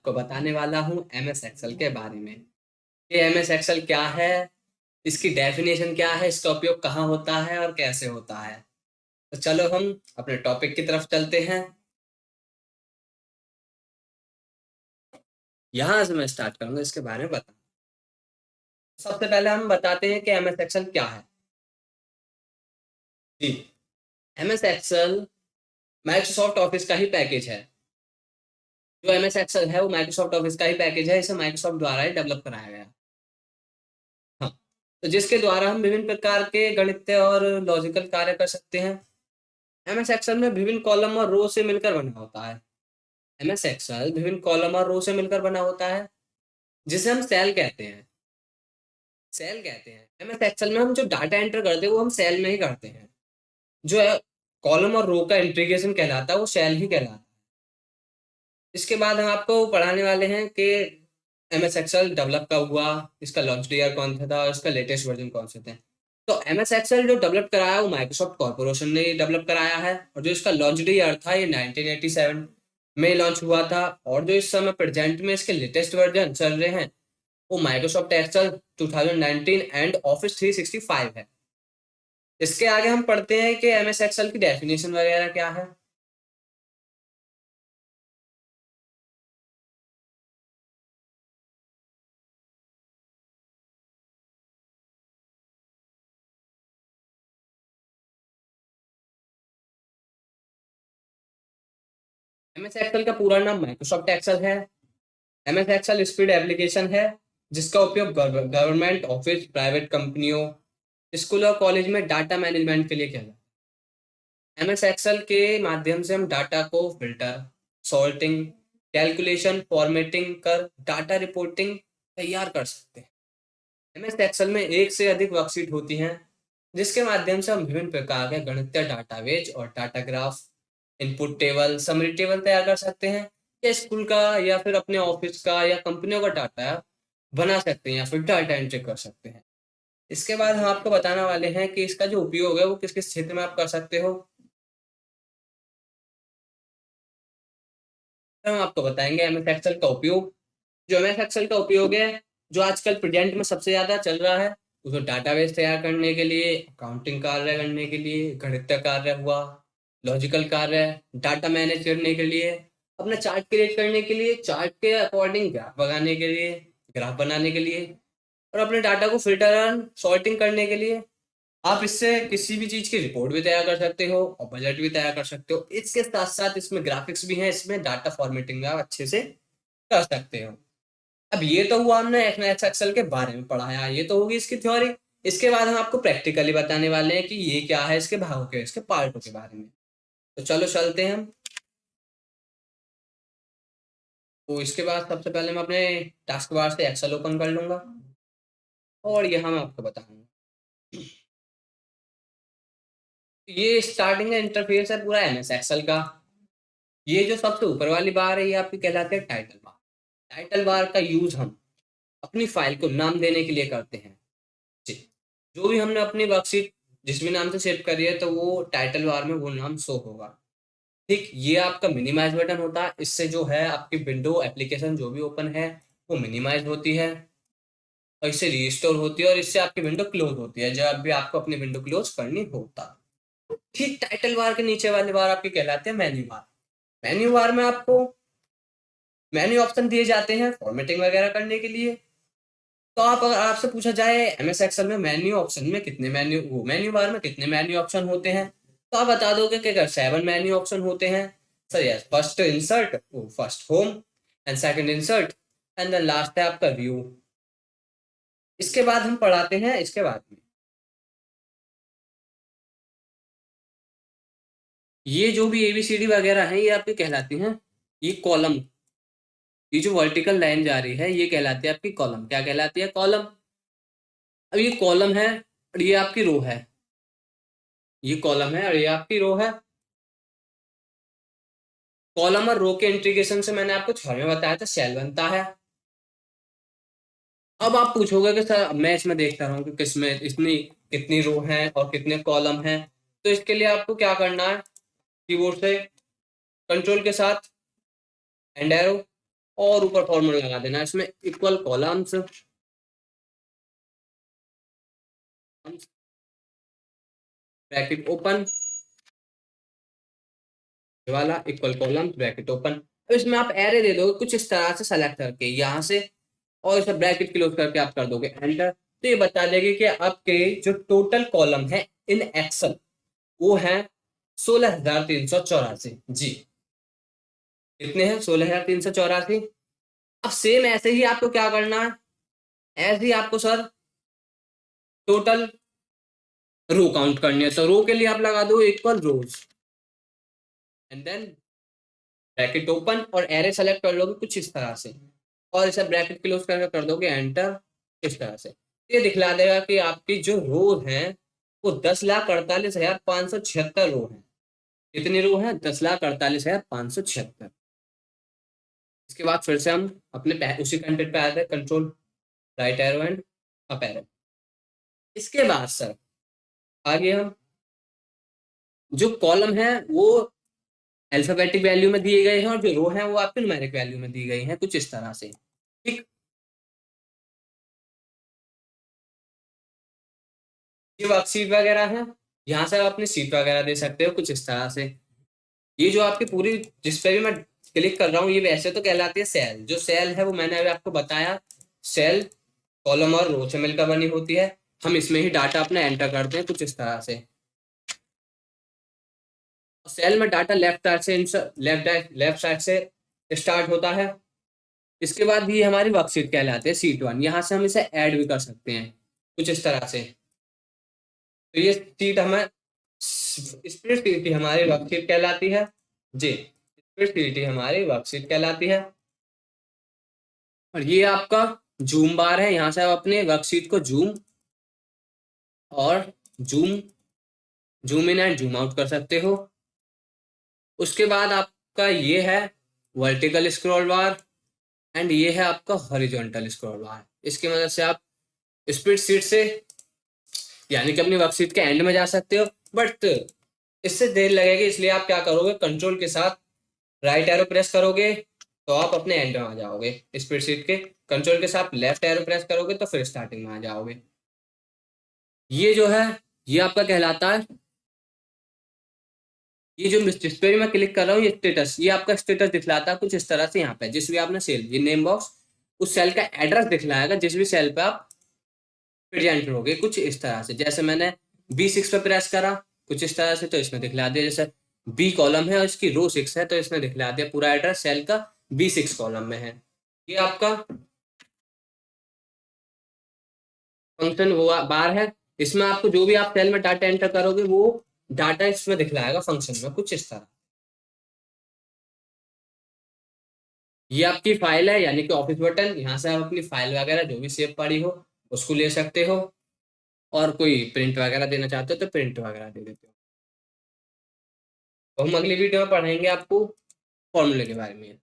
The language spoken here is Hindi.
आपको बताने वाला हूँ एमएस एक्सेल के बारे में। ये एमएस एक्सेल क्या है, इसकी डेफिनेशन क्या है, इसका उपयोग कहाँ होता है और कैसे होता है। तो चलो हम अपने टॉपिक की तरफ चलते हैं। यहाँ से मैं स्टार्ट करूंगा इसके बारे में बताना। सबसे पहले हम बताते हैं कि एमएस एक्सेल क्या है। जी, एमएस एक्सेल माइक्रोसॉफ्ट ऑफिस का ही पैकेज है। जो एमएस एक्सेल है वो माइक्रोसॉफ्ट ऑफिस का ही पैकेज है। इसे माइक्रोसॉफ्ट द्वारा ही डेवलप कराया गया। हाँ, तो जिसके द्वारा हम विभिन्न प्रकार के गणितीय और लॉजिकल कार्य कर सकते हैं। एमएस एक्सेल में विभिन्न कॉलम और रो से मिलकर बना होता है। एमएस एक्सेल विभिन्न कॉलम और रो से मिलकर बना होता है, जिसे हम सेल कहते हैं। सेल कहते हैं एमएस एक्सेल में हम जो डाटा एंटर करते हैं वो हम सेल में ही करते हैं। जो है कॉलम और रो का इंटीग्रेशन कहलाता है वो सेल ही कहलाता है। इसके बाद हम आपको पढ़ाने वाले हैं कि एमएस एक्सेल डेवलप कब हुआ, इसका लॉन्च ईयर कौन सा था और इसका लेटेस्ट वर्जन कौन से थे। तो एमएस एक्सेल जो डेवलप कराया वो माइक्रोसॉफ्ट कॉर्पोरेशन ने डेवलप कराया है, और जो इसका लॉन्च ईयर था ये 1987 में लॉन्च हुआ था। और जो इस समय प्रेजेंट में इसके लेटेस्ट वर्जन चल रहे हैं वो माइक्रोसॉफ्ट एक्सेल 2019 एंड ऑफिस 365 है। इसके आगे हम पढ़ते हैं कि एमएस एक्सेल की डेफिनेशन वगैरह क्या है। एमएस एक्सेल का पूरा नाम माइक्रोसॉफ्ट एक्सेल है। एमएस एक्सेल स्पीड एप्लीकेशन है जिसका उपयोग गवर्नमेंट ऑफिस, प्राइवेट कंपनियों, स्कूल और कॉलेज में डाटा मैनेजमेंट के लिए किया जाता है। एमएस एक्सेल के माध्यम से हम डाटा को फिल्टर, सॉर्टिंग, कैलकुलेशन, फॉर्मेटिंग कर डाटा रिपोर्टिंग तैयार कर सकते हैं। एमएस एक्सेल में एक से अधिक वर्कशीट होती हैं जिसके माध्यम से हम विभिन्न प्रकार के गणितीय डाटाबेस और data graph, input table, summary table तैयार कर सकते हैं। या स्कूल का या फिर अपने ऑफिस का या कंपनियों का डाटा बना सकते हैं या फिर डाटा एंट्री कर सकते हैं। इसके बाद हम आपको बताने वाले हैं कि इसका जो उपयोग है वो किस किस क्षेत्र में आप कर सकते हो। तो हम आपको बताएंगे एमएस एक्सेल का उपयोग। जो एमएस एक्सेल का उपयोग है, जो आजकल प्रेजेंट में सबसे ज्यादा चल रहा है, उसको डाटाबेस तैयार करने के लिए, अकाउंटिंग कार्य करने के लिए, गणितीय कार्य हुआ, लॉजिकल कार्य, डाटा मैनेज करने के लिए, अपना चार्ट क्रिएट करने के लिए, चार्ट के अकॉर्डिंग ग्राफ बनाने के लिए, ग्राफ बनाने के लिए, और अपने डाटा को फिल्टर एंड सॉर्टिंग करने के लिए। आप इससे किसी भी चीज की रिपोर्ट भी तैयार कर सकते हो और बजट भी तैयार कर सकते हो। इसके साथ साथ इसमें ग्राफिक्स भी हैं, इसमें डाटा फॉर्मेटिंग आप अच्छे से कर सकते हो। अब ये तो हुआ हमने एमएस एक्सेल के बारे में पढ़ाया, ये तो होगी इसकी थ्योरी। इसके बाद हम आपको प्रैक्टिकली बताने वाले हैं कि ये क्या है, इसके भागों के, इसके पार्टों के बारे में। तो चलो चलते हैं हम। तो इसके बाद सबसे पहले मैं अपने टास्क बार से एक्सेल ओपन कर लूंगा और यहाँ मैं आपको बताऊंगा। ये स्टार्टिंग का इंटरफेस है पूरा एमएस एक्सेल का। ये जो सबसे ऊपर वाली बार है ये आपकी कहलाती है टाइटल बार। टाइटल बार का यूज हम अपनी फाइल को नाम देने के लिए करते हैं। जी, जो भी हमने अपनी वर्कशीट जिस भी नाम से सेव करी है तो वो टाइटल बार में वो नाम शो होगा। ठीक, ये आपका मिनिमाइज बटन होता है। इससे जो है आपकी विंडो एप्लीकेशन जो भी ओपन है वो मिनिमाइज होती है और इससे रीस्टोर होती है, और इससे आपकी विंडो क्लोज होती है जब भी आपको अपनी विंडो क्लोज करनी होता। ठीक, टाइटल बार के नीचे वाली बार आपकी कहलाती है मेन्यू बार। मेन्यू बार में आपको मेन्यू ऑप्शन दिए जाते हैं फॉर्मेटिंग वगैरह करने के लिए। तो आप, अगर आपसे पूछा जाए एमएस एक्सेल में मेन्यू ऑप्शन में कितने मेन्यू, वो मेन्यू बार में कितने मेन्यू ऑप्शन होते हैं, तो आप बता दोगे कि अगर 7 मेन्यू ऑप्शन होते हैं। Sir yes, first insert, first home, and second insert, and then last है आपका व्यू। इसके बाद हम पढ़ाते हैं इसके बाद में ये जो भी एबीसीडी वगैरह है ये आपकी कहलाती हैं ये कॉलम। ये जो वर्टिकल लाइन जा रही है ये कहलाती है आपकी कॉलम। क्या कहलाती है? कॉलम। अब ये कॉलम है और ये आपकी रो है। ये कॉलम है और ये आपकी रो है। कॉलम और रो के इंटीग्रेशन से मैंने आपको थ्योरी में बताया था सेल बनता है। अब आप पूछोगे कि सर मैं इसमें देखता रहा हूँ कि किसमें इतनी कितनी रो है और कितने कॉलम हैं। तो इसके लिए आपको क्या करना है, कीबोर्ड से कंट्रोल के साथ एंड एरो और ऊपर फॉर्मूला लगा देना इसमें इक्वल कॉलम्स, ब्रैकेट ओपन, वाला इक्वल कॉलम ब्रैकेट ओपन। अब इसमें आप एरे दे दोगे कुछ इस तरह से सेलेक्ट करके यहाँ से, और इसे ब्रैकेट क्लोज करके आप कर दोगे एंटर, तो ये बता देगी कि आपके जो टोटल कॉलम है इन एक्सेल वो है 16,384। जी कितने हैं? 16,384। अब सेम ऐसे ही आपको क्या करना है, ऐसे ही आपको सर टोटल रो काउंट करनी है, तो रो के लिए आप लगा दो equal rows and then bracket open और एरे सेलेक्ट कर लोगे कुछ इस तरह से, और इसे ब्रैकेट क्लोज करके कर दोगे एंटर इस तरह से। ये दिखला देगा कि आपकी जो रो है वो 10,48,576 रो है। कितनी रो है? 10,48,576। इसके बाद फिर से हम अपने उसी कंटेंट पे आते हैं, control right arrow and up arrow. इसके बाद सर आगे हम जो कॉलम है वो अल्फाबेटिक वैल्यू में दिए गए हैं और जो रो है वो आपके न्यूमेरिक वैल्यू में दी गई है कुछ इस तरह से। ठीक, ये वर्कशीट वगैरह है, यहाँ से आप अपनी सीट वगैरह दे सकते हो कुछ इस तरह से। ये जो आपकी पूरी जिस पे भी मैं क्लिक कर रहा हूँ ये वैसे तो कहलाती है सेल। जो सेल है वो मैंने अभी आपको बताया, सेल कॉलम और रो से मिलकर बनी होती है। हम इसमें ही डाटा अपना एंटर करते हैं कुछ इस तरह से। सेल में डाटा लेफ्ट साइड से लेफ्ट साइड से स्टार्ट होता है। इसके बाद भी ये हमारी वर्कशीट कहलाती है सीट वन। यहाँ से हम इसे ऐड भी कर सकते हैं कुछ इस तरह से। तो ये सीट हमें स्प्रेड शीट हमारी वर्कशीट कहलाती है। जी स्प्रेड शीट हमारी वर्कशीट कहलाती है। और ये आपका जूम बार है, यहाँ से आप अपने वर्कशीट को जूम और zoom in and zoom out कर सकते हो। उसके बाद आपका ये है वर्टिकल स्क्रॉल बार एंड ये है आपका हॉरिजॉन्टल स्क्रॉल बार। इसकी मदद से आप स्प्रेड शीट से यानी कि अपनी वर्कशीट के एंड में जा सकते हो, बट इससे देर लगेगी, इसलिए आप क्या करोगे कंट्रोल के साथ राइट एरो प्रेस करोगे तो आप अपने एंड में आ जाओगे स्प्रेडशीट के। कंट्रोल के साथ लेफ्ट एरो प्रेस करोगे तो फिर स्टार्टिंग में आ जाओगे। ये जो है ये आपका कहलाता है, ये जो जिस पे भी मैं क्लिक कर रहा हूँ ये स्टेटस, ये आपका स्टेटस दिखलाता है कुछ इस तरह से। यहाँ पे जिस भी आपने सेल, ये नेम बॉक्स उस सेल का एड्रेस दिखलाएगा जिस भी सेल पे आप प्रेजेंट होगे कुछ इस तरह से। जैसे मैंने B6 पे प्रेस करा कुछ इस तरह से तो इसमें दिखला दिया, जैसे बी कॉलम है और इसकी रो 6 है तो इसने दिखला दिया पूरा एड्रेस सेल का B6 कॉलम में है। ये आपका फंक्शन वो बार है, इसमें आपको जो भी आप सेल में डाटा एंटर करोगे वो डाटा इसमें दिखलाएगा फंक्शन में कुछ इस तरह। ये आपकी फाइल है यानी कि ऑफिस बटन, यहाँ से आप अपनी फाइल वगैरह जो भी सेव पड़ी हो उसको ले सकते हो, और कोई प्रिंट वगैरह देना चाहते हो तो प्रिंट वगैरह दे देते हो। तो हम अगली वीडियो में पढ़ाएंगे आपको फॉर्मूले के बारे में।